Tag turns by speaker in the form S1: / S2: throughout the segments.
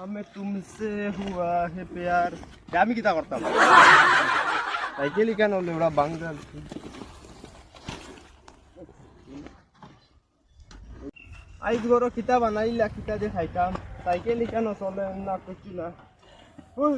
S1: हमें तुमसे हुआ है प्यार আমি কিটা করতাম সাইকেল কেন হলো ওরা বাংলার আইজ গরো কিতা বানাইলা কিতা দে খাইতাম সাইকেল কেন চলে না কিছু না ওই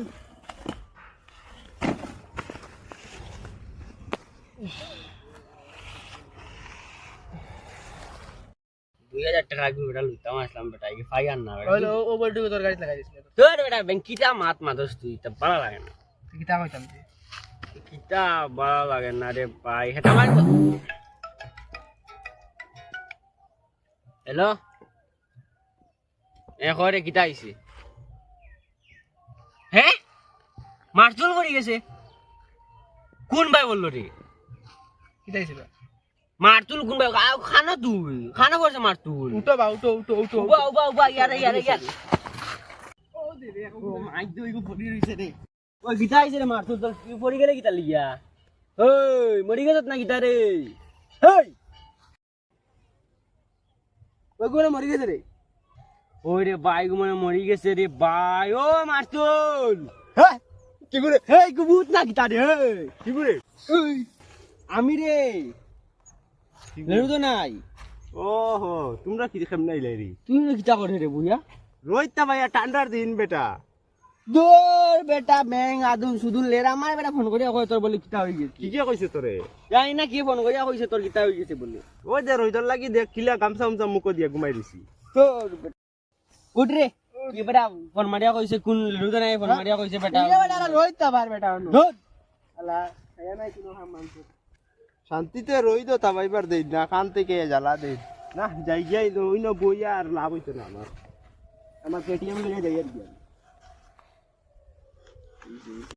S2: 2000 টাকা রাখবি বেটা লইতাম আসলাম বেটা কি ফাইয়ার না বেটা
S3: হলো ও বলটু তোর গাড়ি লাগাই দিছিল
S2: তোর বেটা ব্যাংকিটা মাত মাদস তুই তা ভালো লাগে না
S3: কিতা কইতাম তুই
S2: কিটা ভালো লাগে না রে ভাই হেটা মারবো হ্যালো এ করে কিটা আইছে হ্যাঁ মারচুল করে গেছে কোন ভাই বললো রে
S3: কিতা হইছিল
S2: মারতুল কোন ভাই খানা তুই খানা করছে মারতুল
S3: উঠো বা উঠো উঠো উঠো
S2: উবা উবা উবা ইয়ারে ইয়ারে ইয়ার
S3: ও দে রে
S2: ও মাই দই গো পড়ি রইছে রে ওই গিটা আইছে রে মারতুল তোর কি পড়ি গেলে গিটা লিয়া ওই মরি গেছত না গিটা রে হেই
S3: ওই কোনে মরি গেছে রে
S2: ওই রে ভাই গো মানে মরি গেছে রে ভাই ও মারতুল
S3: হ্যাঁ কি করে
S2: হেই গুবুত না গিটা রে হেই
S3: কি করে
S2: ওই আমি রে লেরু তো নাই
S1: ওহো তোমরা কি কেমন আইলাই রে
S2: তুই না গিটা করে রে বুইয়া
S1: রইতা ভাইয়া ঠান্ডার দিন বেটা
S2: দূর বেটা ব্যাং আদুন সুদুন লেরা আমার বেটা ফোন করিয়া কয় তোর বলে কিটা হয়ে গেছে
S1: কি কি কইছে তোরে
S2: জানি না কি ফোন করিয়া কইছে তোর কিটা হয়ে গেছে বলে
S1: ওই দে রইদর লাগি দেখ কিলা গামছা গামছা মুখ দিয়া ঘুমাই দিছি
S2: তোর উঠ রে কি বেটা ফোন মারিয়া কইছে কোন লুদে নাই ফোন মারিয়া কইছে বেটা
S3: বেটা রইতা পার বেটা অন্য
S2: ধুর
S3: আলা খায়া নাই কোনো হাম মানছ
S1: শান্তিতে রই দো তাবাইবার দেই না কান থেকে জ্বালা দেই না যাই যাই ওই না বইয়া আর লাভ হইতো না আমার
S2: আমার পেটিএম লিয়ে যাই আর কি